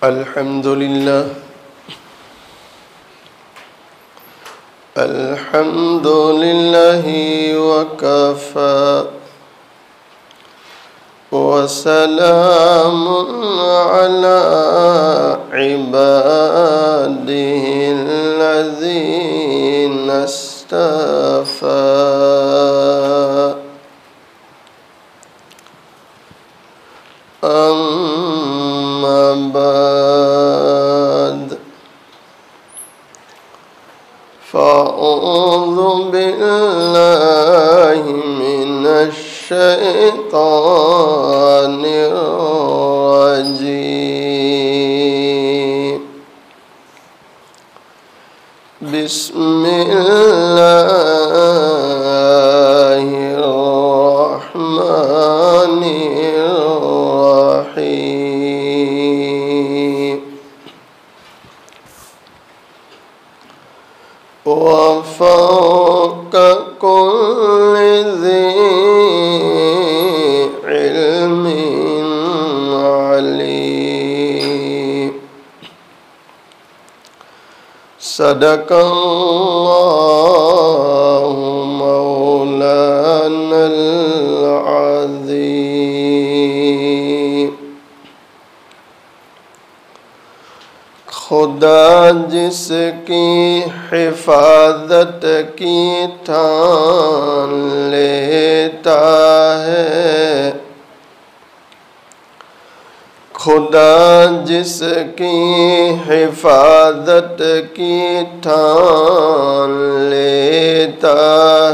الحمد لله وكفى وسلام على عباده الذين اصطفى أما بعد فأعوذ بالله من الشيطان الرجيم بسم الله الرحمن الرحيم وفوق كل ذي علم عليم صدق الله مولانا العظيم خدا جس کی حفاظت کی ٹھان لیتا ہے، خدا جس کی حفاظت کی ٹھان لیتا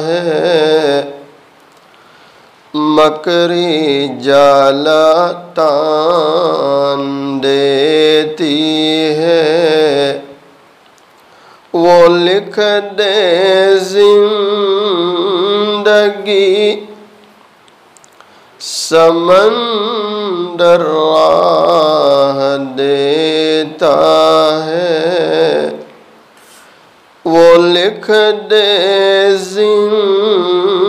ہے، مکری جالا تان دیتی ہے، وہ لکھ دے زندگی سمندر راہ دیتا ہے، وہ لکھ دے زندگی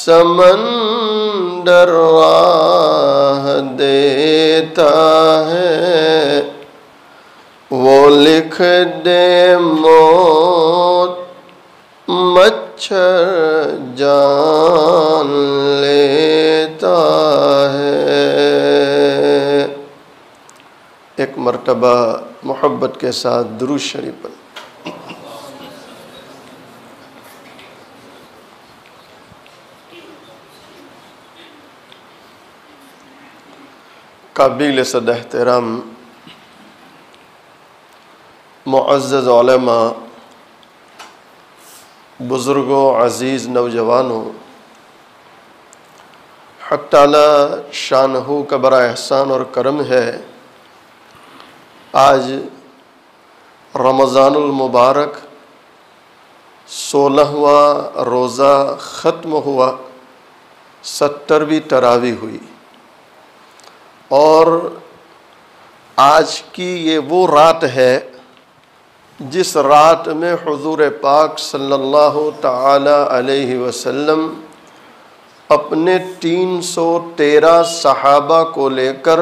سمندر راہ دیتا ہے، وہ لکھ دے موت مچھر جان لیتا ہے۔ ایک مرتبہ محبت کے ساتھ درود شریف پڑھ۔ قابل صد احترام معزز علماء، بزرگوں، عزیز نوجوانوں، حق تعالی شانہ کا بڑا احسان اور کرم ہے، آج رمضان المبارک 16واں روزہ ختم ہوا، 70ویں تراویح ہوئی، اور آج کی یہ وہ رات ہے جس رات میں حضور پاک صلی اللہ تعالی علیہ وسلم اپنے 313 صحابہ کو لے کر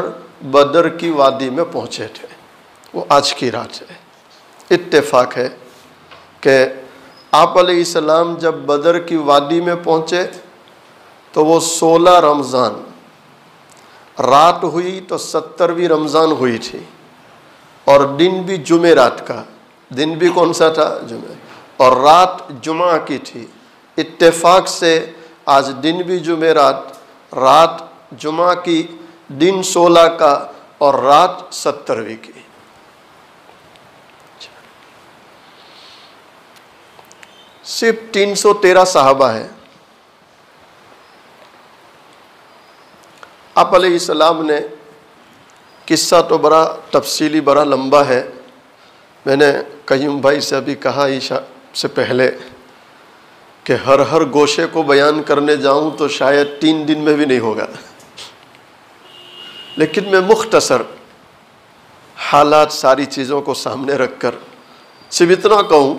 بدر کی وادی میں پہنچے تھے۔ وہ آج کی رات ہے۔ اتفاق ہے کہ آپ علیہ السلام جب بدر کی وادی میں پہنچے تو وہ 16 رمضان رات ہوئی تو 70ویں رمضان ہوئی تھی، اور دن بھی جمعرات کا، دن بھی کون سا تھا؟ جمعہ، اور رات جمعہ کی تھی۔ اتفاق سے آج دن بھی جمعرات، رات جمعہ کی، دن 16 کا اور رات 70ویں کی۔ صرف 313 صحابہ ہیں۔ آپ علیہ السلام نے قصہ تو بڑا تفصیلی، بڑا لمبا ہے، میں نے قیوم بھائی سے ابھی کہا عشاء سے پہلے کہ ہر گوشے کو بیان کرنے جاؤں تو شاید 3 دن میں بھی نہیں ہوگا، لیکن میں مختصر حالات، ساری چیزوں کو سامنے رکھ کر صرف اتنا کہوں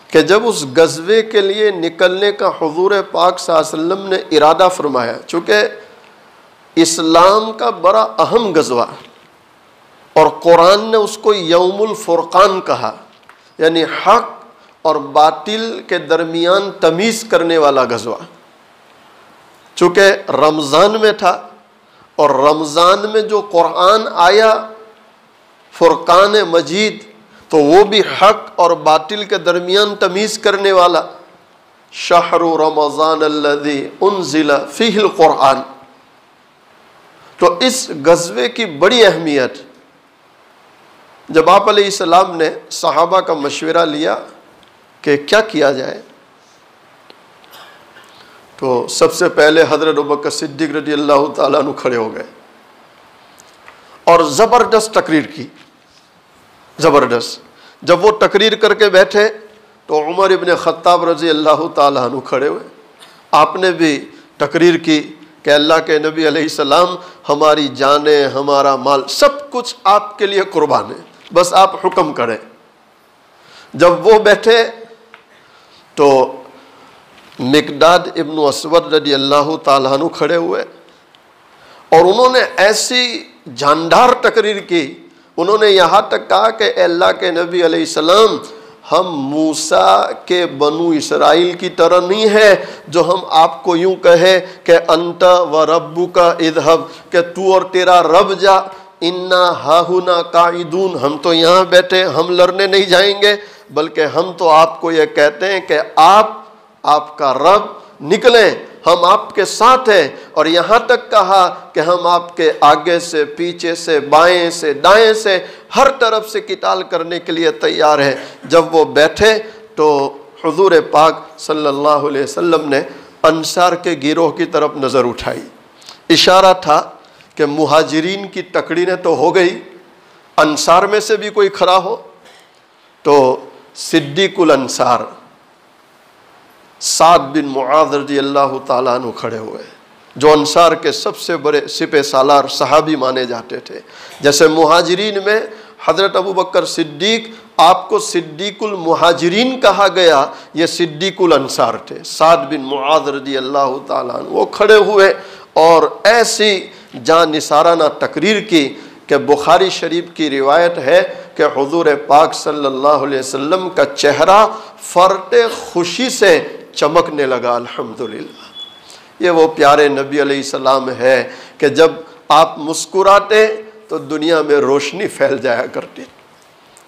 کہ جب اس غزوے کے لیے نکلنے کا حضور پاک صلی اللہ علیہ وسلم نے ارادہ فرمایا، چونکہ اسلام کا بڑا اہم غزوہ، اور قرآن نے اس کو یوم الفرقان کہا، یعنی حق اور باطل کے درمیان تمیز کرنے والا غزوہ۔ چونکہ رمضان میں تھا، اور رمضان میں جو قرآن آیا فرقان مجید، تو وہ بھی حق اور باطل کے درمیان تمیز کرنے والا۔ شہر رمضان الذی انزل فیہ القرآن۔ تو اس غزوے کی بڑی اہمیت، جب آپ علیہ السلام نے صحابہ کا مشورہ لیا کہ کیا کیا جائے، تو سب سے پہلے حضرت ابوبکر صدیق رضی اللہ تعالیٰ عنہ کھڑے ہو گئے اور زبردست تقریر کی، زبردست۔ جب وہ تقریر کر کے بیٹھے تو عمر ابن خطاب رضی اللہ تعالیٰ عنہ کھڑے ہوئے، آپ نے بھی تقریر کی کہ اللہ کے نبی علیہ السلام، ہماری جانیں، ہمارا مال، سب کچھ آپ کے لیے قربان ہے، بس آپ حکم کریں۔ جب وہ بیٹھے تو مقداد ابن اسود رضی اللہ تعالیٰ عنہ کھڑے ہوئے، اور انہوں نے ایسی جاندار تقریر کی، انہوں نے یہاں تک کہا کہ اے اللہ کے نبی علیہ السلام، ہم موسیٰ کے بنو اسرائیل کی طرح نہیں ہے جو ہم آپ کو یوں کہیں کہ انت و ربک اذهب، کہ تو اور تیرا رب جا، انا ہاہنا قاعدون، ہم تو یہاں بیٹھے، ہم لڑنے نہیں جائیں گے، بلکہ ہم تو آپ کو یہ کہتے ہیں کہ آپ کا رب نکلیں، ہم آپ کے ساتھ ہیں، اور یہاں تک کہا کہ ہم آپ کے آگے سے، پیچھے سے، بائیں سے، دائیں سے، ہر طرف سے قتال کرنے کے لیے تیار ہے۔ جب وہ بیٹھے تو حضور پاک صلی اللہ علیہ وسلم نے انصار کے گروہ کی طرف نظر اٹھائی، اشارہ تھا کہ مہاجرین کی تکڑیریں تو ہو گئی، انصار میں سے بھی کوئی کھڑا ہو۔ تو صدیق الانصار سعد بن معاذ رضی اللہ تعالیٰ عنہ کھڑے ہوئے، جو انصار کے سب سے بڑے سپہ سالار صحابی مانے جاتے تھے۔ جیسے مہاجرین میں حضرت ابوبکر صدیق، آپ کو صدیق المہاجرین کہا گیا، یہ صدیق الانصار تھے، سعد بن معاذ رضی اللہ تعالیٰ عنہ۔ وہ کھڑے ہوئے اور ایسی جاں نثارانہ تقریر کی کہ بخاری شریف کی روایت ہے کہ حضور پاک صلی اللہ علیہ وسلم کا چہرہ فرط خوشی سے چمکنے لگا۔ الحمدللہ، یہ وہ پیارے نبی علیہ السلام ہے کہ جب آپ مسکراتے تو دنیا میں روشنی پھیل جایا کرتی۔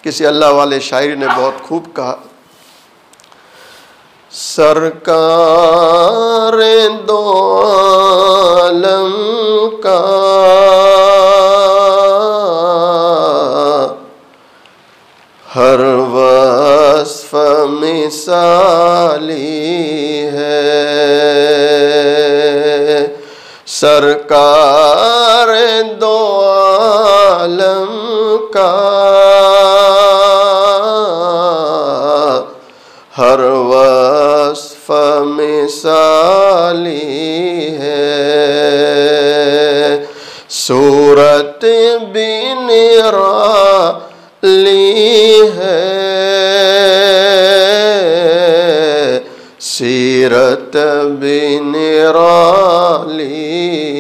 کسی اللہ والے شاعر نے بہت خوب کہا، سرکار دو عالم کا ہر وصف مثالی ہے، سرکار دو عالم کا ہر وصف مثالی ہے، صورت بھی نرالی ہے، سیرت بھی نرالی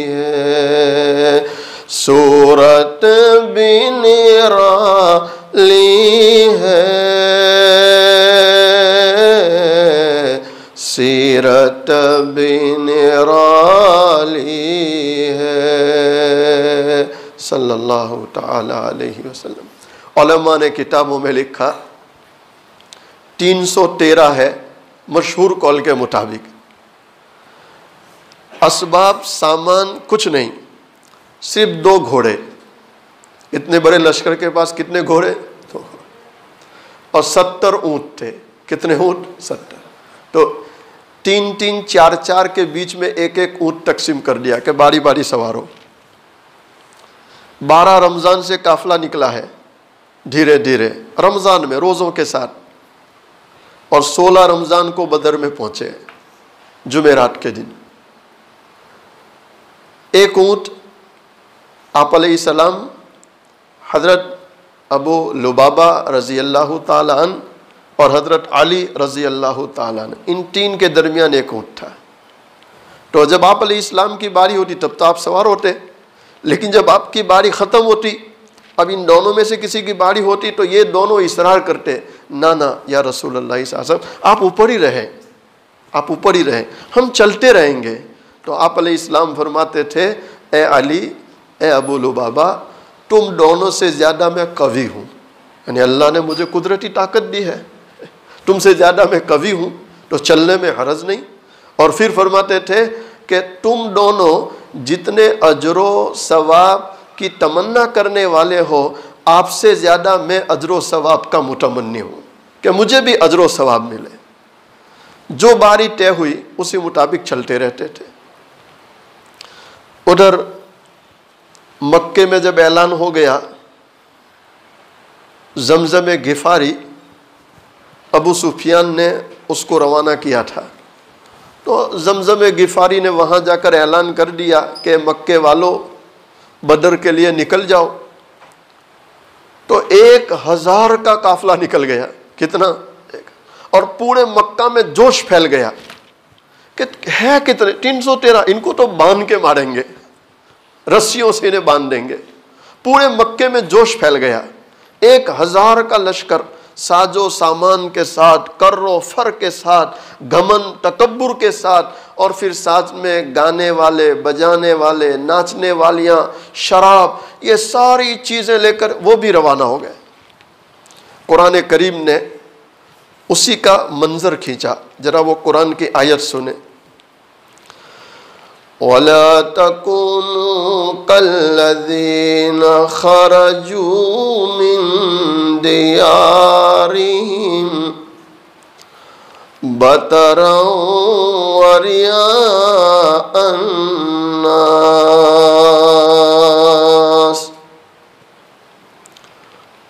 ہے، صورت بھی نرالی ہے، سیرت بھی نرالی ہے، صلی اللہ تعالی علیہ وسلم۔ علماء نے کتابوں میں لکھا 313 ہے مشہور قول کے مطابق، اسباب سامان کچھ نہیں، صرف 2 گھوڑے، اتنے بڑے لشکر کے پاس کتنے گھوڑے؟ اور 70 اونٹ تھے۔ کتنے اونٹ؟ 70۔ تو 3-3 4-4 کے بیچ میں ایک اونٹ تقسیم کر دیا کہ باری باری سوار ہو۔ 12 رمضان سے قافلہ نکلا ہے، دھیرے دھیرے رمضان میں روزوں کے ساتھ، اور 16 رمضان کو بدر میں پہنچے جمعرات کے دن۔ ایک اونٹ آپ علیہ السلام، حضرت ابو لبابہ رضی اللہ تعالیٰ عنہ اور حضرت علی رضی اللہ تعالیٰ عنہ، ان 3 کے درمیان ایک اونٹ تھا۔ تو جب آپ علیہ السلام کی باری ہوتی تب تو آپ سوار ہوتے، لیکن جب آپ کی باری ختم ہوتی، اب ان دونوں میں سے کسی کی باری ہوتی تو یہ دونوں اصرار کرتے، نہ یا رسول اللہ صلی اللہ علیہ وسلم آپ اوپر ہی رہیں، آپ اوپر ہی رہیں، ہم چلتے رہیں گے۔ تو آپ علیہ السلام فرماتے تھے، اے علی، اے ابو لبابہ، تم دونوں سے زیادہ میں قوی ہوں، یعنی اللہ نے مجھے قدرتی طاقت دی ہے، تم سے زیادہ میں قوی ہوں، تو چلنے میں حرج نہیں۔ اور پھر فرماتے تھے کہ تم دونوں جتنے اجر و ثواب کی تمنا کرنے والے ہو، آپ سے زیادہ میں اجر و ثواب کا متمنی ہوں کہ مجھے بھی اجر و ثواب ملے۔ جو باری طے ہوئی اسی مطابق چلتے رہتے تھے۔ ادھر مکے میں جب اعلان ہو گیا زمزم غفاری، ابو سفیان نے اس کو روانہ کیا تھا، تو زمزم غفاری نے وہاں جا کر اعلان کر دیا کہ مکے والوں بدر کے لیے نکل جاؤ۔ تو 1000 کا قافلہ نکل گیا، کتنا؟ اور پورے مکہ میں جوش پھیل گیا کہ ہے کتنے؟ 313، ان کو تو باندھ کے ماریں گے، رسیوں سے انہیں باندھ دیں گے۔ پورے مکے میں جوش پھیل گیا، 1000 کا لشکر ساز و سامان کے ساتھ، کر و فر کے ساتھ، گھمن تکبر کے ساتھ، اور پھر ساتھ میں گانے والے، بجانے والے، ناچنے والیاں، شراب، یہ ساری چیزیں لے کر وہ بھی روانہ ہو گئے۔ قرآن کریم نے اسی کا منظر کھینچا، ذرا وہ قرآن کی آیت سنیں۔ وَلَا تَكُونُوا كَالَّذِينَ خَرَجُوا مِن دِيَارِهِمْ بَطَرًا وَرِئَاءَ النَّاسِ۔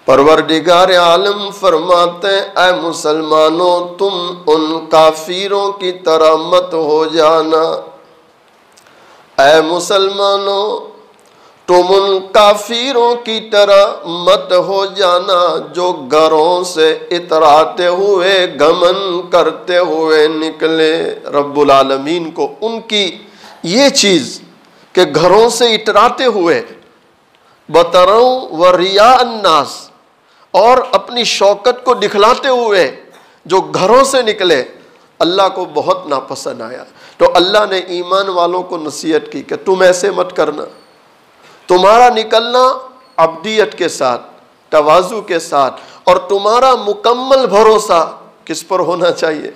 پروردگار عالم فرماتے ہیں، اے مسلمانوں، تم ان کافروں کی طرح مت ہو جانا، اے مسلمانوں تم ان کافروں کی طرح مت ہو جانا جو گھروں سے اتراتے ہوئے، گھمن کرتے ہوئے نکلے۔ رب العالمین کو ان کی یہ چیز کہ گھروں سے اتراتے ہوئے، بطروں و ریاء الناس، اور اپنی شوکت کو دکھلاتے ہوئے جو گھروں سے نکلے، اللہ کو بہت ناپسند آیا۔ تو اللہ نے ایمان والوں کو نصیحت کی کہ تم ایسے مت کرنا، تمہارا نکلنا عبدیت کے ساتھ، تواضع کے ساتھ، اور تمہارا مکمل بھروسہ کس پر ہونا چاہیے؟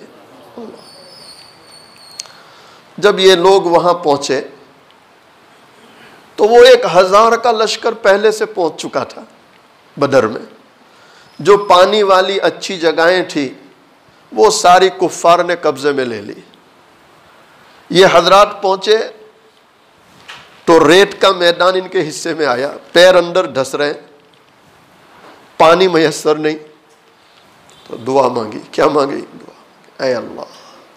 جب یہ لوگ وہاں پہنچے تو وہ 1000 کا لشکر پہلے سے پہنچ چکا تھا بدر میں۔ جو پانی والی اچھی جگہیں تھی وہ ساری کفار نے قبضے میں لے لی۔ یہ حضرات پہنچے تو ریت کا میدان ان کے حصے میں آیا، پیر اندر دھس رہے، پانی میسر نہیں، تو دعا مانگی۔ کیا مانگی؟ دعا، اے اللہ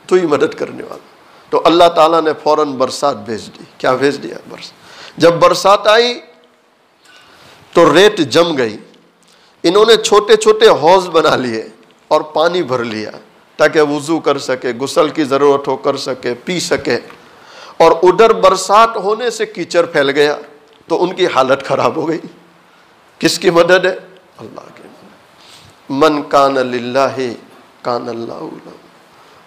تو ہی مدد کرنے والا۔ تو اللہ تعالیٰ نے فوراً برسات بھیج دی۔ کیا بھیج دیا؟ برسات۔ جب برسات آئی تو ریت جم گئی، انہوں نے چھوٹے چھوٹے حوض بنا لیے اور پانی بھر لیا تاکہ وضو کر سکے، غسل کی ضرورت ہو کر سکے، پی سکے۔ اور ادھر برسات ہونے سے کیچڑ پھیل گیا تو ان کی حالت خراب ہو گئی۔ کس کی مدد ہے؟ اللہ کی مدد۔ من کان للہ کان اللہ لہ۔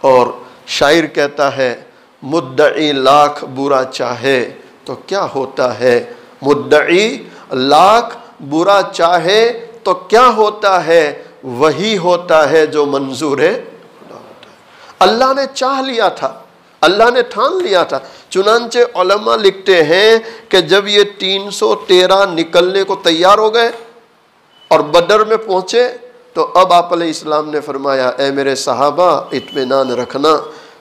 اور شاعر کہتا ہے، مدعی لاکھ برا چاہے تو کیا ہوتا ہے، مدعی لاکھ برا چاہے تو کیا ہوتا ہے، وہی ہوتا ہے جو منظور ہے۔ اللہ نے چاہ لیا تھا، اللہ نے ٹھان لیا تھا۔ چنانچہ علماء لکھتے ہیں کہ جب یہ 313 نکلنے کو تیار ہو گئے اور بدر میں پہنچے تو اب آپ علیہ السلام نے فرمایا، اے میرے صحابہ اطمینان رکھنا،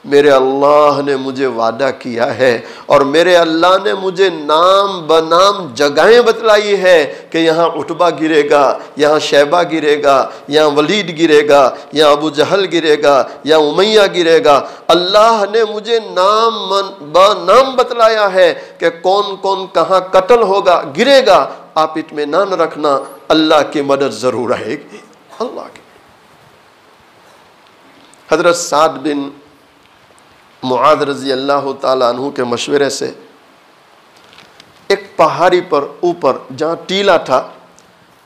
میرے اللہ نے مجھے وعدہ کیا ہے اور میرے اللہ نے مجھے نام بنام جگہیں بتلائی ہے کہ یہاں عتبہ گرے گا، یہاں شیبہ گرے گا، یہاں ولید گرے گا، یہاں ابو جہل گرے گا، یہاں امیہ گرے گا۔ اللہ نے مجھے نام بنام بتلایا ہے کہ کون کون کہاں قتل ہوگا، گرے گا۔ آپ اطمینان رکھنا، اللہ کی مدد ضرور رہے گی۔ اللہ کی۔ حضرت سعد بن معاذ رضی اللہ تعالیٰ عنہ کے مشورے سے ایک پہاڑی پر اوپر جہاں ٹیلا تھا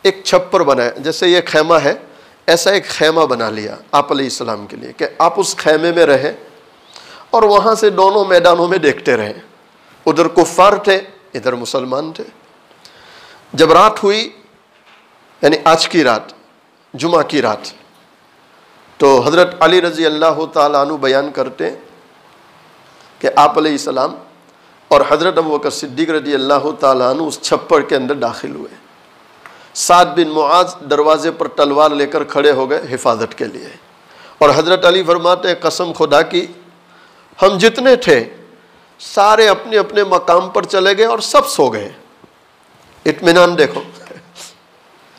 ایک چھپر بنایا، جیسے یہ خیمہ ہے ایسا ایک خیمہ بنا لیا آپ علیہ السلام کے لیے کہ آپ اس خیمے میں رہیں اور وہاں سے دونوں میدانوں میں دیکھتے رہیں، ادھر کفار تھے ادھر مسلمان تھے۔ جب رات ہوئی، یعنی آج کی رات، جمعہ کی رات، تو حضرت علی رضی اللہ تعالیٰ عنہ بیان کرتے کہ آپ علیہ السلام اور حضرت ابوبکر صدیق رضی اللہ تعالیٰ عنہ اس چھپر کے اندر داخل ہوئے۔ سعد بن معاذ دروازے پر تلوار لے کر کھڑے ہو گئے حفاظت کے لیے، اور حضرت علی فرماتے ہیں قسم خدا کی ہم جتنے تھے سارے اپنے اپنے مقام پر چلے گئے اور سب سو گئے۔ اطمینان دیکھو،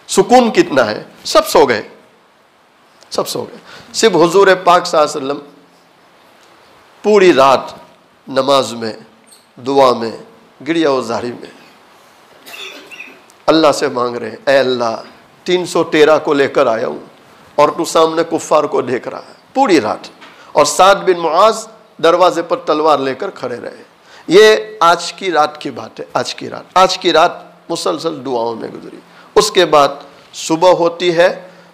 سکون کتنا ہے، سب سو گئے، سب سو گئے، صرف حضور پاک صلی اللہ علیہ وسلم پوری رات نماز میں، دعا میں، گریہ و زاری میں اللہ سے مانگ رہے ہیں، اے اللہ 313 کو لے کر آیا ہوں اور تو سامنے کفار کو دیکھ رہا ہے پوری رات، اور سعد بن معاذ دروازے پر تلوار لے کر کھڑے رہے۔ یہ آج کی رات کی بات ہے، آج کی رات مسلسل دعاؤں میں گزری۔ اس کے بعد صبح ہوتی ہے،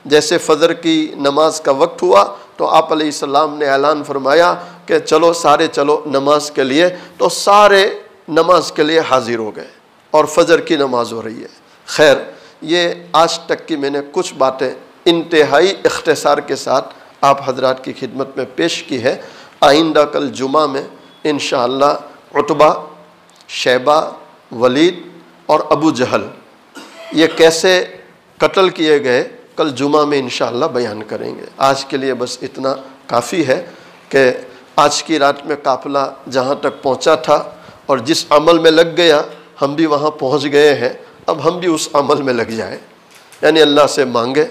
جیسے فجر کی نماز کا وقت ہوا تو آپ علیہ السلام نے اعلان فرمایا کہ چلو سارے چلو نماز کے لیے، تو سارے نماز کے لیے حاضر ہو گئے اور فجر کی نماز ہو رہی ہے۔ خیر، یہ آج تک کی میں نے کچھ باتیں انتہائی اختصار کے ساتھ آپ حضرات کی خدمت میں پیش کی ہے۔ آئندہ کل جمعہ میں انشاءاللہ عتبہ، شیبہ، ولید اور ابو جہل یہ کیسے قتل کیے گئے کل جمعہ میں انشاءاللہ بیان کریں گے۔ آج کے لیے بس اتنا کافی ہے کہ آج کی رات میں قافلہ جہاں تک پہنچا تھا اور جس عمل میں لگ گیا ہم بھی وہاں پہنچ گئے ہیں، اب ہم بھی اس عمل میں لگ جائیں، یعنی اللہ سے مانگے،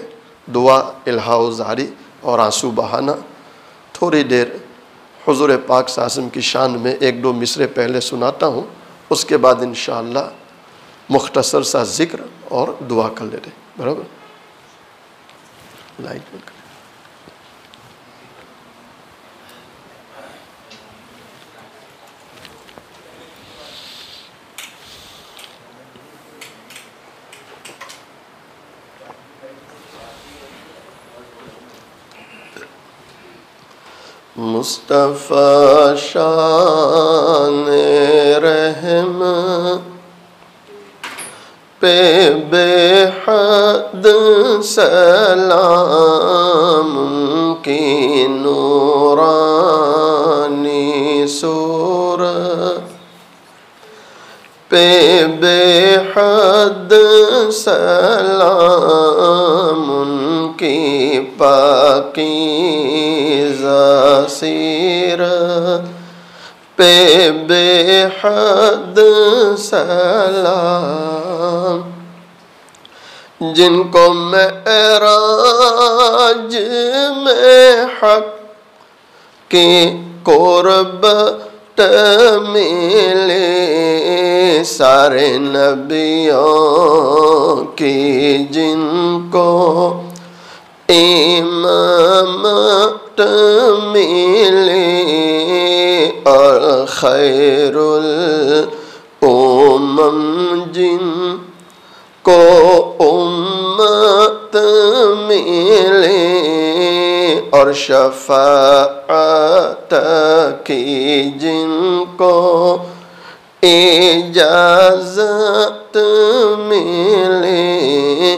دعا، الہا و زاری اور آنسو بہانا۔ تھوڑی دیر حضور پاک صلی اللہ علیہ وسلم کی شان میں ایک دو مصرے پہلے سناتا ہوں، اس کے بعد انشاءاللہ مختصر سا ذکر اور دعا کر لیتے، برابر؟ لائٹ بند کریں۔ مصطفیٰ شان رحم پہ بے حد سلام کی نورانی صورت پہ بے حد سلام کی پاکیزہ سیرت پہ بے حد سلام، جن کو معراج میں حق کی قربت ملے، سارے نبیوں کی جن کو امامت ملے، اور خیر الامم جن کو امت ملے، اور شفاعت کی جن کو اجازت ملے،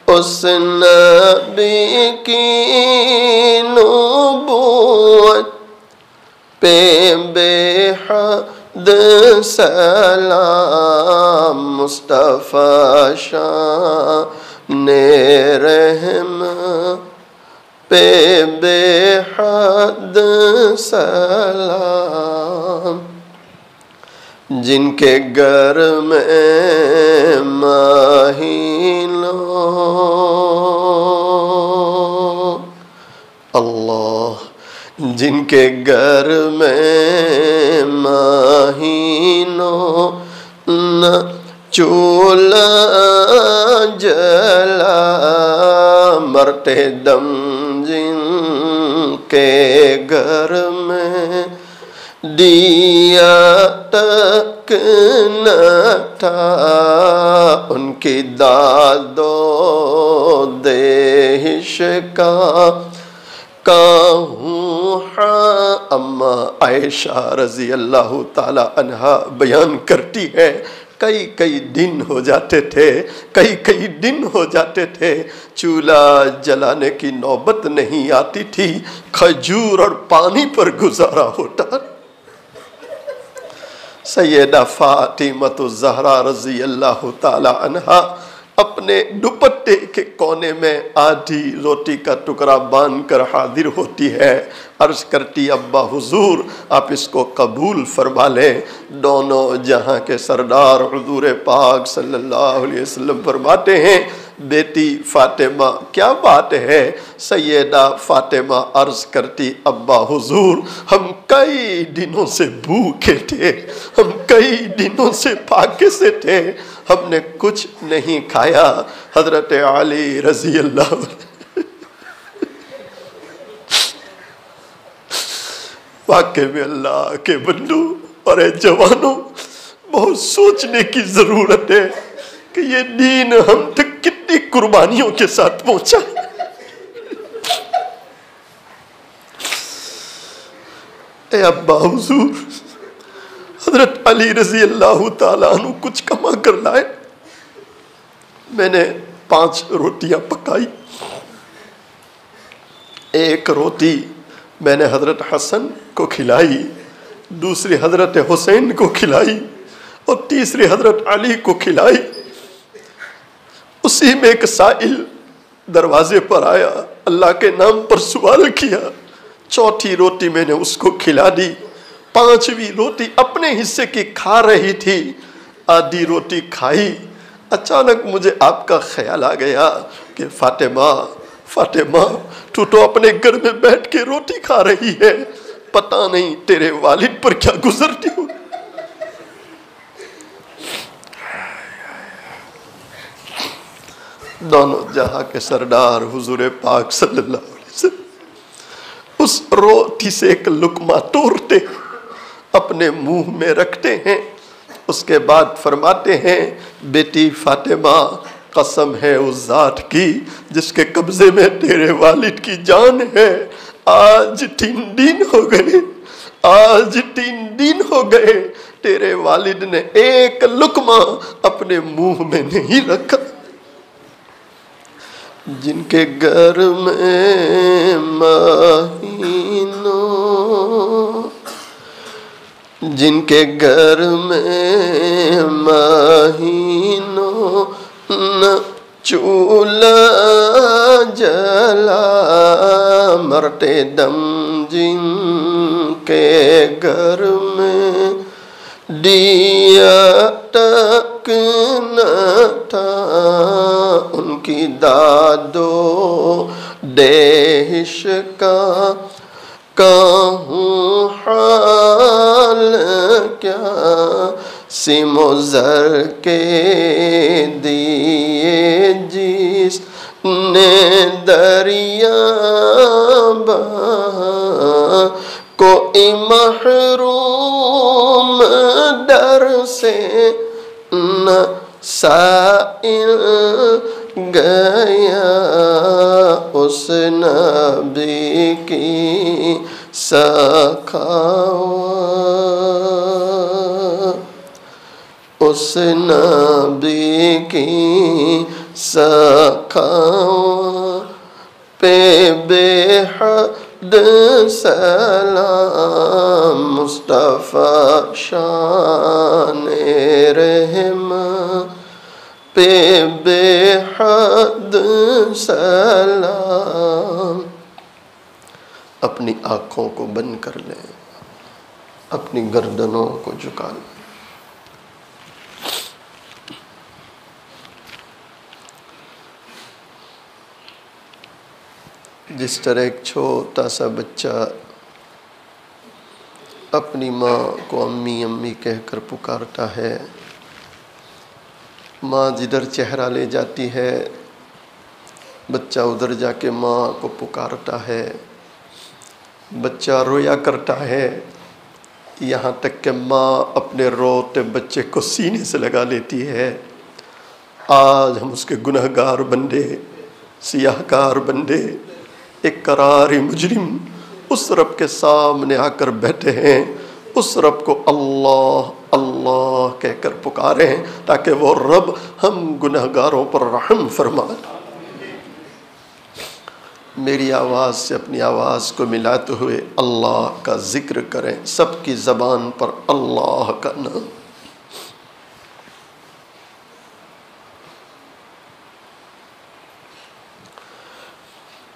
اس نبی کی نبوت پہ بے حد سلام، مصطفیٰ شان رحم پہ بے حد سلام، جن کے گھر میں مہینوں اللہ، جن کے گھر میں مہینوں نہ چولہا جلا، مرتے دم جن کے گھر میں دیا تک نہ تھا ان کی داد و دہش کا کہوں اما عائشہ رضی اللہ تعالی عنہا بیان کرتی ہے کئی دن ہو جاتے تھے، کئی دن ہو جاتے تھے، چولہا جلانے کی نوبت نہیں آتی تھی، کھجور اور پانی پر گزارا ہوتا۔ سیدہ فاطمہ الزہرا رضی اللہ تعالی عنہا اپنے دوپٹے کے کونے میں آدھی روٹی کا ٹکڑا باندھ کر حاضر ہوتی ہے، عرض کرتی ابا حضور آپ اس کو قبول فرما لیں۔ دونوں جہاں کے سردار حضور پاک صلی اللہ علیہ وسلم فرماتے ہیں بیٹی فاطمہ کیا بات ہے؟ سیدہ فاطمہ عرض کرتی ابا حضور ہم کئی دنوں سے بھوکے تھے، ہم کئی دنوں سے پاکے سے تھے، ہم نے کچھ نہیں کھایا۔ حضرت علی رضی اللہ واقعے میں اللہ کے بندو اور اے جوانوں بہت سوچنے کی ضرورت ہے کہ یہ دین ہم تک کتنی قربانیوں کے ساتھ پہنچا۔ اے ابا حضور حضرت علی رضی اللہ تعالیٰ عنہ کچھ کما کر لائے، میں نے 5 روٹیاں پکائی، ایک روٹی میں نے حضرت حسن کو کھلائی، دوسری حضرت حسین کو کھلائی اور تیسری حضرت علی کو کھلائی۔ اسی میں ایک سائل دروازے پر آیا، اللہ کے نام پر سوال کیا، چوتھی روٹی میں نے اس کو کھلا دی، 5ویں روٹی اپنے حصے کی کھا رہی تھی، آدھی روٹی کھائی۔ اچانک مجھے آپ کا خیال آ گیا کہ فاطمہ تو اپنے گھر میں بیٹھ کے روٹی کھا رہی ہے، پتہ نہیں تیرے والد پر کیا گزرتی ہو۔ دونوں جہاں کے سردار حضور پاک صلی اللہ علیہ وسلم اس روٹی سے ایک لقمہ توڑتے اپنے منہ میں رکھتے ہیں، اس کے بعد فرماتے ہیں بیٹی فاطمہ قسم ہے اس ذات کی جس کے قبضے میں تیرے والد کی جان ہے، آج 3 دن ہو گئے تیرے والد نے ایک لقمہ اپنے منہ میں نہیں رکھا۔ جن کے گھر میں مہینوں نہ چولہا جلا، مرتے دم جن کے گھر میں دیا تک نہ تھا ان کی داد و دہش کا کہوں حال کیا، سیم و زر کے دیے جس نے دریا بہا، کوئی محروم در سے نہ سائل گیا، اس نبی کی سخاوت، اس نبی کی سخاوت پہ بے حد سلام، مصطفیٰ شان رحمت پہ بے حد سلام۔ اپنی آنکھوں کو بند کر لیں، اپنی گردنوں کو جھکا لیں۔ جس طرح ایک چھوٹا سا بچہ اپنی ماں کو امی امی کہہ کر پکارتا ہے، ماں جدھر چہرہ لے جاتی ہے بچہ ادھر جا کے ماں کو پکارتا ہے، بچہ رویا کرتا ہے، یہاں تک کہ ماں اپنے روتے بچے کو سینے سے لگا لیتی ہے۔ آج ہم اس کے گنہگار بندے، سیاہ کار بندے، ایک قراری مجرم اس رب کے سامنے آ کر بیٹھے ہیں، اس رب کو اللہ اللہ کہہ کر پکارے ہیں تاکہ وہ رب ہم گنہگاروں پر رحم فرمائے۔ میری آواز سے اپنی آواز کو ملاتے ہوئے اللہ کا ذکر کریں، سب کی زبان پر اللہ کا نام۔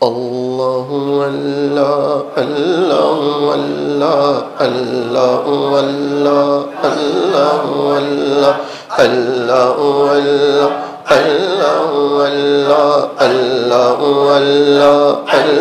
اللہ اللہ اللہ اللہ اللہ اللہ اللہ اللہ اللہ اللہ اللہ اللہ اللہ اللہ اللہ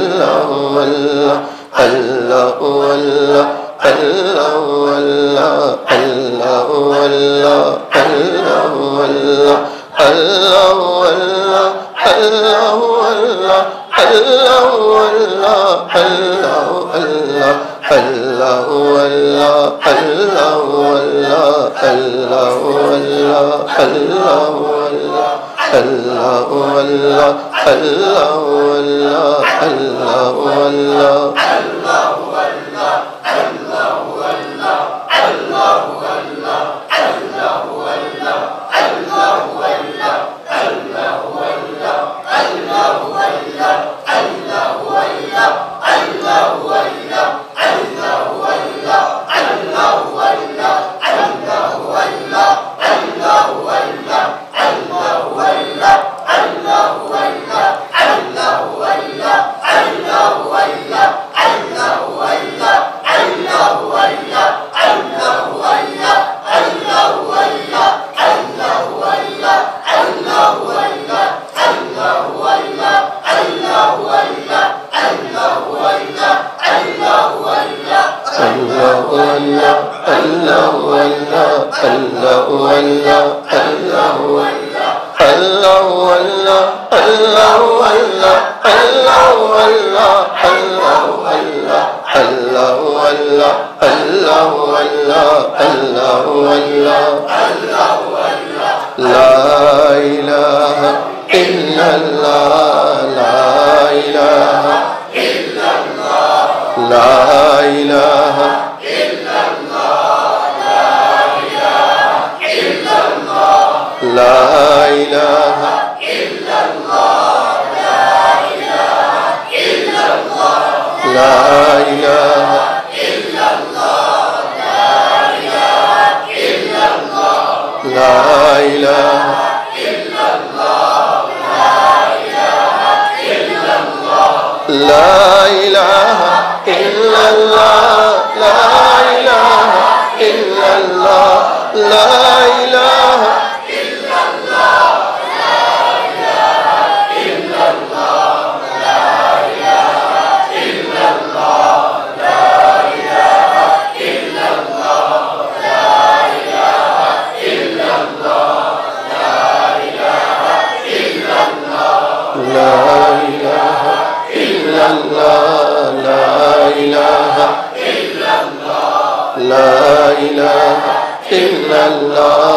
Allah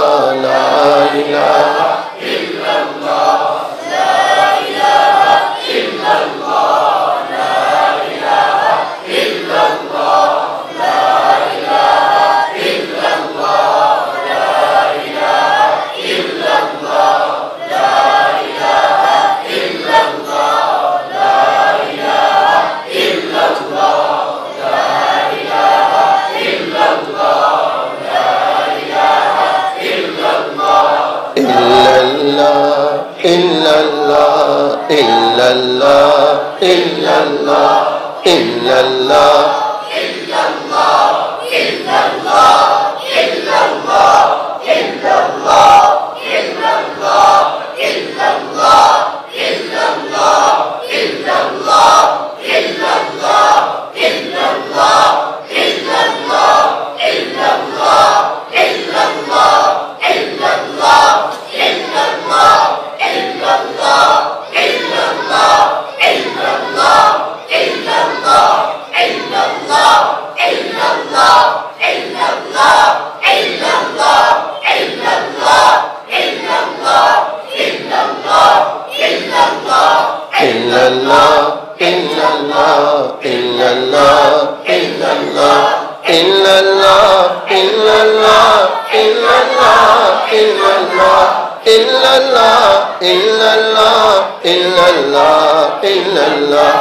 إلا الله إلا الله إلا الله إلا الله إلا الله إلا الله إلا الله إلا الله إلا الله إلا الله إلا الله إلا الله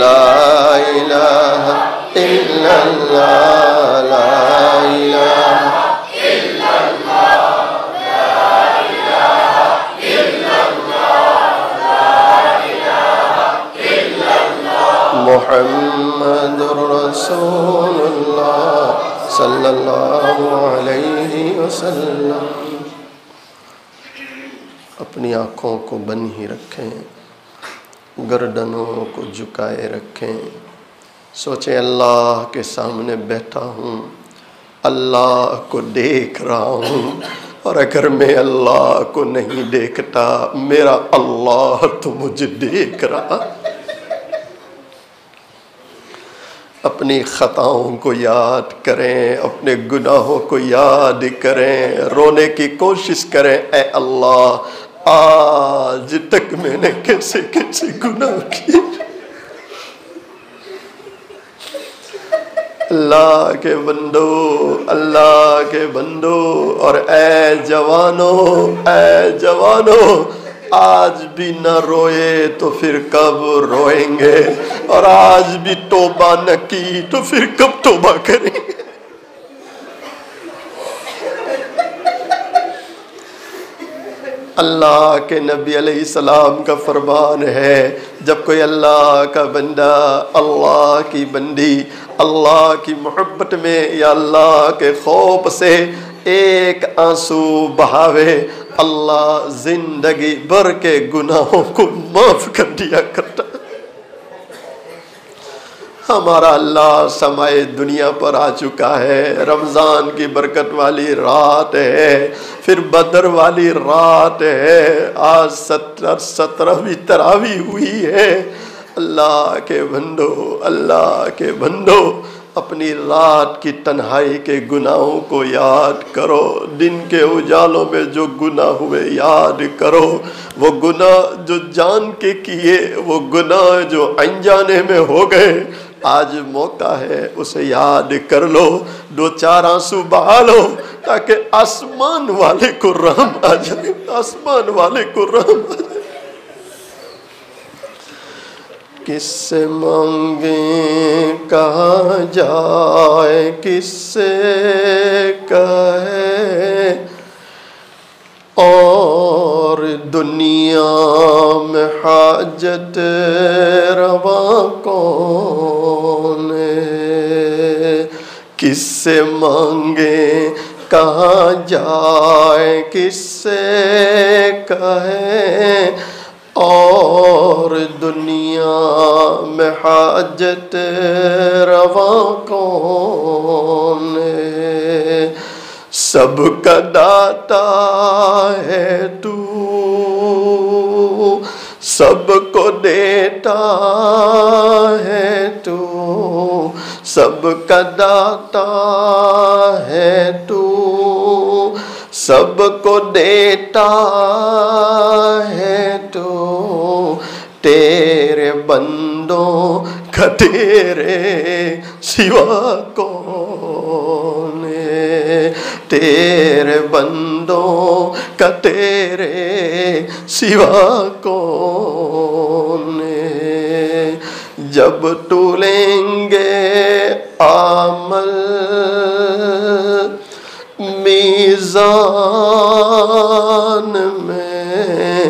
لا إله إلا الله لا إله إلا الله لا إله إلا الله لا إله إلا الله محمد رسول الله صلی اللہ علیہ وسلم. اپنی آنکھوں کو بند ہی رکھیں، گردنوں کو جھکائے رکھیں. سوچیں اللہ کے سامنے بیٹھا ہوں، اللہ کو دیکھ رہا ہوں، اور اگر میں اللہ کو نہیں دیکھتا میرا اللہ تو مجھے دیکھ رہا. اپنی خطاؤں کو یاد کریں، اپنے گناہوں کو یاد کریں، رونے کی کوشش کریں. اے اللہ آج تک میں نے کیسے کیسے گناہ کیے. اللہ کے بندو، اللہ کے بندو. اور اے جوانوں آج بھی نہ روئے تو پھر کب روئیں گے، اور آج بھی توبہ نہ کی تو پھر کب توبہ کریں گے. اللہ کے نبی علیہ السلام کا فرمان ہے، جب کوئی اللہ کا بندہ، اللہ کی بندی اللہ کی محبت میں یا اللہ کے خوف سے ایک آنسو بہاوے، اللہ زندگی بھر کے گناہوں کو معاف کر دیا کرتا. ہمارا اللہ سمائے دنیا پر آ چکا ہے. رمضان کی برکت والی رات ہے، پھر بدر والی رات ہے، آج 17ویں تراویح ہوئی ہے. اللہ کے بندو اپنی رات کی تنہائی کے گناہوں کو یاد کرو. دن کے اجالوں میں جو گناہ ہوئے یاد کرو. وہ گناہ جو جان کے کیے، وہ گناہ جو انجانے میں ہو گئے، آج موقع ہے اسے یاد کر لو. 2-4 آنسو بہا لو تاکہ آسمان والے کو رحم آ جائے. آسمان والے کو رحم آ جائے. کس سے مانگیں کہاں جائے، کس سے کہے، اور دنیا میں حاجت روا کون ہے. کس سے مانگیں کہاں جائے، کس سے کہے، اور دنیا میں حاجت روا کون ہے. سب کا داتا ہے تو، سب کو دیتا ہے تو، سب کا داتا ہے تو، سب کو دیتا ہے تو. تیرے بندوں کا تیرے سوا کون ہے. تیرے بندوں کا تیرے سوا کون ہے. جب تولیں گے عمل میزان میں،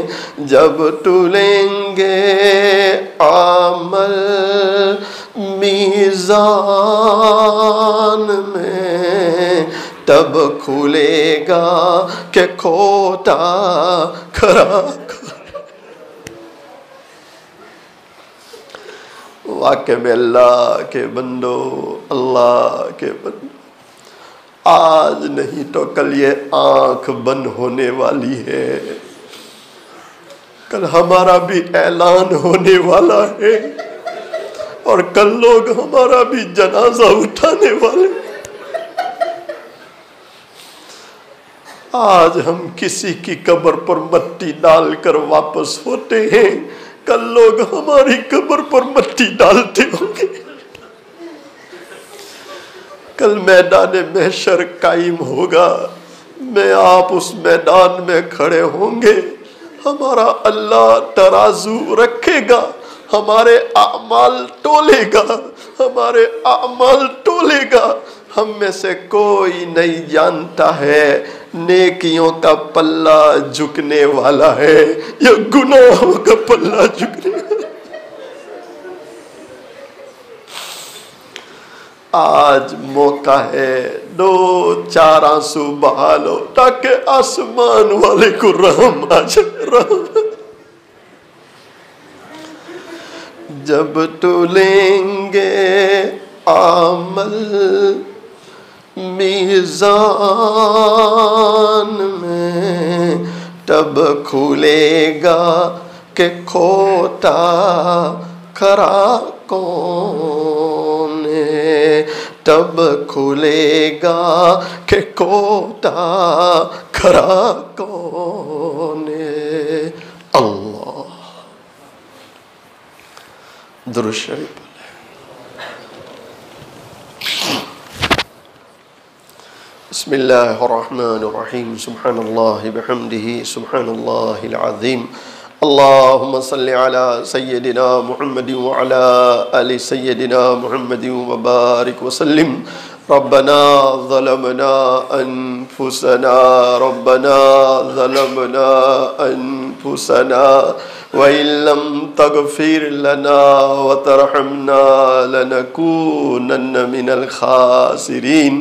جب تولیں گے عمل میزان میں، تب کھلے گا کہ کھوٹا کھرا. واقع میں اللہ کے بندو، اللہ کے بندو، آج نہیں تو کل یہ آنکھ بند ہونے والی ہے. کل ہمارا بھی اعلان ہونے والا ہے، اور کل لوگ ہمارا بھی جنازہ اٹھانے والے. آج ہم کسی کی قبر پر مٹی ڈال کر واپس ہوتے ہیں، کل لوگ ہماری قبر پر مٹی ڈالتے ہوں گے، کل میدان محشر قائم ہوگا، میں آپ اس میدان میں کھڑے ہوں گے، ہمارا اللہ ترازو رکھے گا، ہمارے اعمال تولے گا، ہمارے اعمال تولے گا۔ ہم میں سے کوئی نہیں جانتا ہے نیکیوں کا پلہ جھکنے والا ہے یا گناہوں کا پلہ جھکنے والا۔ آج موقع ہے، دو چار آنسو بہا لو تاکہ آسمان والے کو رحم آ جائے، رحم۔ جب تولیں گے عمل میزان میں، تب کھلے گا کہ کھوتا کھرا کون ہے، تب کھلے گا کہ کھوتا کھرا کون ہے۔ اللہ درود شریف۔ بسم اللہ الرحمن الرحیم، سبحان اللہ بحمدہ، سبحان اللہ العظیم، اللہم صلی علی سیدنا محمد وعلی آل سیدنا محمد وبارک وسلم۔ ربنا ظلمنا انفسنا، ربنا ظلمنا انفسنا وَإِن لَّمْ تَغْفِرْ لَنَا وَتَرْحَمْنَا لَنَكُونَنَّ مِنَ الْخَاسِرِينَ۔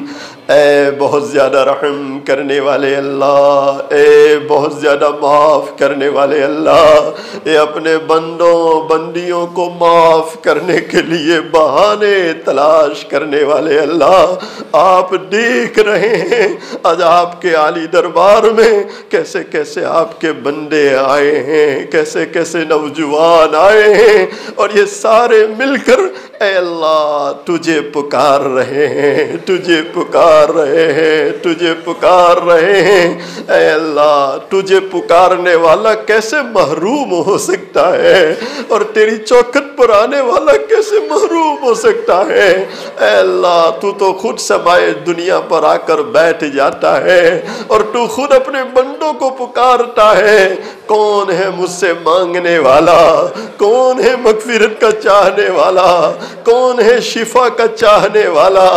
اے بہت زیادہ رحم کرنے والے اللہ، اے بہت زیادہ معاف کرنے والے اللہ، اے اپنے بندوں بندیوں کو معاف کرنے کے لیے بہانے تلاش کرنے والے اللہ، آپ دیکھ رہے ہیں آج آپ کے عالی دربار میں کیسے کیسے آپ کے بندے آئے ہیں، کیسے کیسے نوجوان آئے ہیں، اور یہ سارے مل کر اے اللہ تجھے پکار رہے ہیں، تجھے پکار رہے ہیں، تجھے پکار رہے ہیں۔ اے اللہ تجھے پکارنے والا کیسے محروم ہو سکتا ہے، اور تیری چوکھٹ پر آنے والا کیسے محروم ہو سکتا ہے۔ اے اللہ تو خود سمائے دنیا پر آ کر بیٹھ جاتا ہے، اور تو خود اپنے بندوں کو پکارتا ہے۔ کون ہے مجھ سے مانگنے والا، کون ہے مغفرت کا چاہنے والا، کون ہے شفا کا چاہنے والا،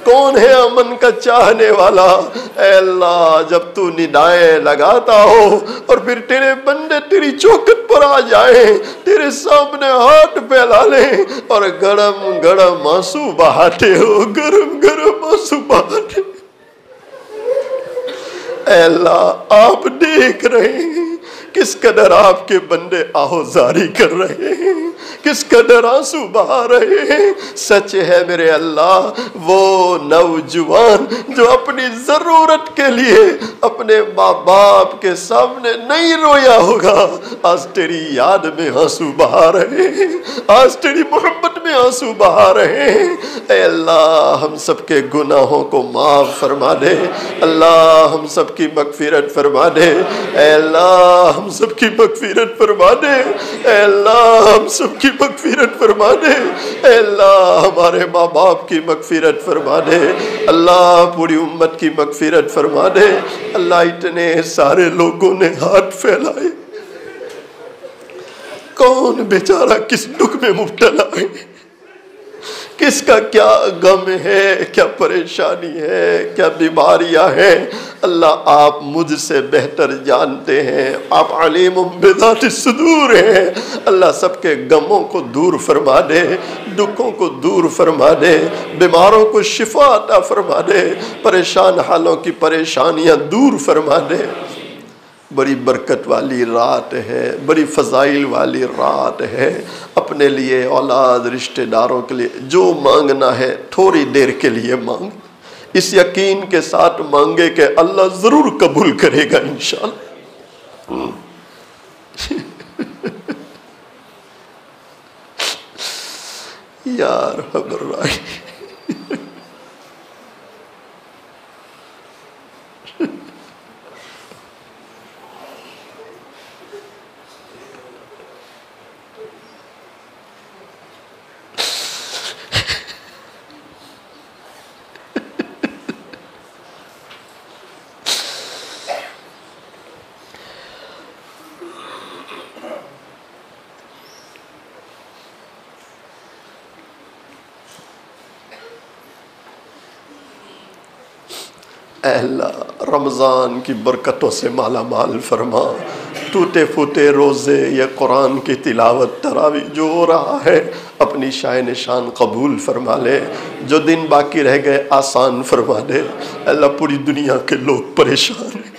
کون ہے امن کا چاہنے والا۔ اے اللہ جب تو ندائیں لگاتا ہو اور پھر تیرے بندے تیری چوکھٹ پر آ جائیں، تیرے سامنے ہاتھ پھیلا لیں اور گرم گرم آنسو بہاتے ہو، گرم گرم آنسو بہاتے ہو۔ اے اللہ آپ دیکھ رہے ہیں کس قدر آپ کے بندے آہوزاری کر رہے ہیں، کس قدر آنسو بہا رہے ہیں۔ سچ ہے میرے اللہ وہ نوجوان جو اپنی ضرورت کے لیے اپنے ماں باپ کے سامنے نہیں رویا ہوگا، آج تیری یاد میں آنسو بہا رہے ہیں، آج تیری محبت میں آنسو بہا رہے ہیں۔ اے اللہ ہم سب کے گناہوں کو معاف فرما دے، اللہ ہم سب کی مغفرت فرما دے، اے اللہ ہم سب کی مغفرت فرما دے، اے اللہ ہم سب کی مغفرت فرما دے، اے اللہ ہمارے ماں باپ کی مغفرت فرما دے، اللہ پوری امت کی مغفرت فرما دے۔ اللہ اتنے سارے لوگوں نے ہاتھ پھیلائے، کون بیچارہ کس دکھ میں مبتلا ہے، کس کا کیا غم ہے، کیا پریشانی ہے، کیا بیماریاں ہیں، اللہ آپ مجھ سے بہتر جانتے ہیں، آپ علیم بذات الصدور ہیں۔ اللہ سب کے غموں کو دور فرما دے، دکھوں کو دور فرما دے، بیماروں کو شفا عطا فرما دے، پریشان حالوں کی پریشانیاں دور فرما دے۔ بڑی برکت والی رات ہے، بڑی فضائل والی رات ہے۔ اپنے لیے، اولاد، رشتہ داروں کے لیے جو مانگنا ہے تھوڑی دیر کے لیے مانگ، اس یقین کے ساتھ مانگے کہ اللہ ضرور قبول کرے گا انشاءاللہ۔ یار حبر رائی اے اللہ رمضان کی برکتوں سے مالا مال فرما، ٹوٹے پھوٹے روزے یا قرآن کی تلاوت تراویح جو ہو رہا ہے اپنی شائن شان قبول فرما لے، جو دن باقی رہ گئے آسان فرما دے۔ اے اللہ پوری دنیا کے لوگ پریشان ہیں،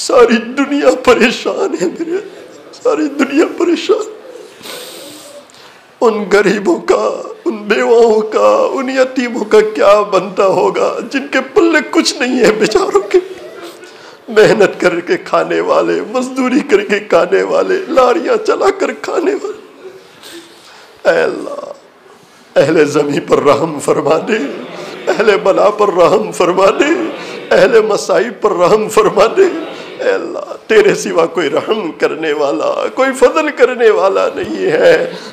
ساری دنیا پریشان ہے میرے، ساری دنیا پریشان، ان غریبوں کا، ان بیواؤں کا، ان یتیموں کا کیا بنتا ہوگا جن کے پلے کچھ نہیں ہے بیچاروں کے، محنت کر کے کھانے والے، مزدوری کر کے کھانے والے، لاریاں چلا کر کھانے والے۔ اے اللہ اہل زمین پر رحم فرما دے، اہل بلا پر رحم فرما دے، اہل مصائب پر رحم فرما دے۔ اے اللہ تیرے سوا کوئی رحم کرنے والا، کوئی فضل کرنے والا نہیں ہے۔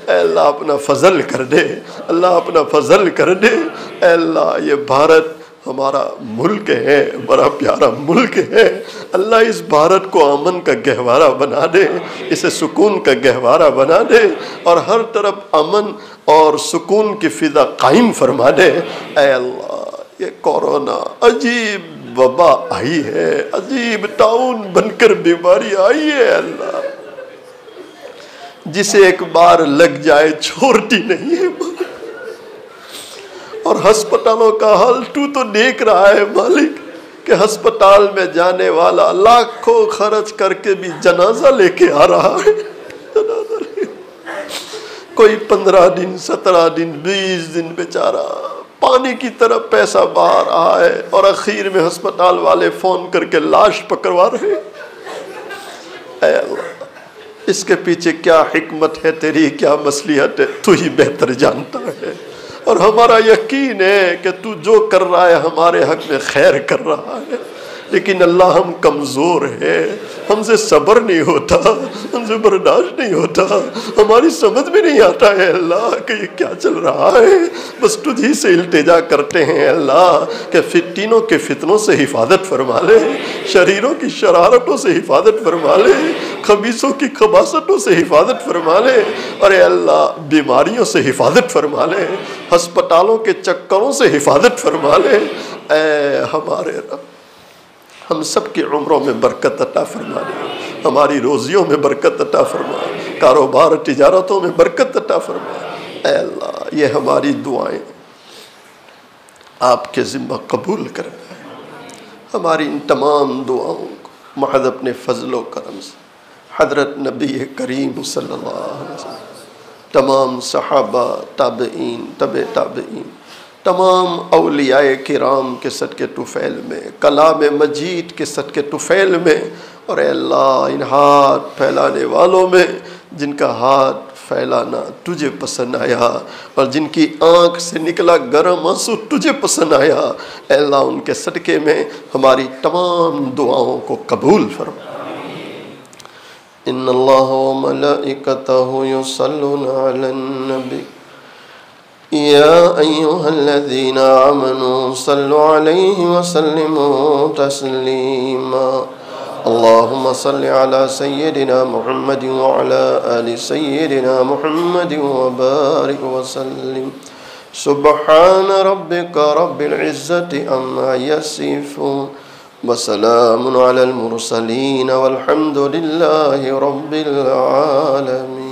اے اللہ اپنا فضل کر دے، اللہ اپنا فضل کر دے۔ اے اللہ یہ بھارت ہمارا ملک ہے، بڑا پیارا ملک ہے، اللہ اس بھارت کو امن کا گہوارہ بنا دے، اسے سکون کا گہوارہ بنا دے، اور ہر طرف امن اور سکون کی فضا قائم فرما دے۔ اے اللہ یہ کورونا عجیب وبا آئی ہے، عجیب طاعون بن کر بیماری آئی ہے، اللہ جسے ایک بار لگ جائے چھوڑتی نہیں ہے، اور ہسپتالوں کا حال تو دیکھ رہا ہے مالک کہ ہسپتال میں جانے والا لاکھوں خرچ کر کے بھی جنازہ لے کے آ رہا ہے، کوئی 15 دن 17 دن 20 دن بیچارہ پانی کی طرح پیسہ باہر رہا ہے، اور اخیر میں ہسپتال والے فون کر کے لاش پکڑوا رہے۔ اے اللہ اس کے پیچھے کیا حکمت ہے تیری، کیا مصلحت ہے، تو ہی بہتر جانتا ہے، اور ہمارا یقین ہے کہ تو جو کر رہا ہے ہمارے حق میں خیر کر رہا ہے، لیکن اللہ ہم کمزور ہیں، ہم سے صبر نہیں ہوتا، ہم سے برداشت نہیں ہوتا، ہماری سمجھ میں نہیں آتا ہے اللہ کہ یہ کیا چل رہا ہے، بس تجھ ہی سے التجا کرتے ہیں اللہ کہ فتنوں کے فتنوں سے حفاظت فرما لے، شریروں کی شرارتوں سے حفاظت فرما لے، خبیثوں کی خباثتوں سے حفاظت فرما لے، اور اے اللہ بیماریوں سے حفاظت فرما لے، ہسپتالوں کے چکروں سے حفاظت فرما لے۔ اے ہمارے رب ہم سب کی عمروں میں برکت عطا فرما دے، ہماری روزیوں میں برکت عطا فرما، کاروبار تجارتوں میں برکت عطا فرما۔ اے اللہ یہ ہماری دعائیں آپ کے ذمہ قبول کرنا ہے، ہماری ان تمام دعاؤں کو محض اپنے فضل و کرم سے حضرت نبی کریم صلی اللہ علیہ وسلم، تمام صحابہ، تابعین، تبع تابعین، تمام اولیاء کرام کے صدقے طفیل میں، کلام مجید کے صدقے طفیل میں، اور اے اللہ ان ہاتھ پھیلانے والوں میں جن کا ہاتھ پھیلانا تجھے پسند آیا، اور جن کی آنکھ سے نکلا گرم آنسو تجھے پسند آیا، اے اللہ ان کے صدقے میں ہماری تمام دعاؤں کو قبول فرما۔ ان اللہ وملائکتہ یصلون علی النبی یا ایہا الذین آمنوا صلوا علیہ وسلموا تسلیما۔ اللہم صل علی سیدنا محمد وعلی آل سیدنا محمد وبارک وسلم۔ سبحان ربک رب العزت عما یصفون وسلام علی المرسلین والحمد للہ رب العالمین۔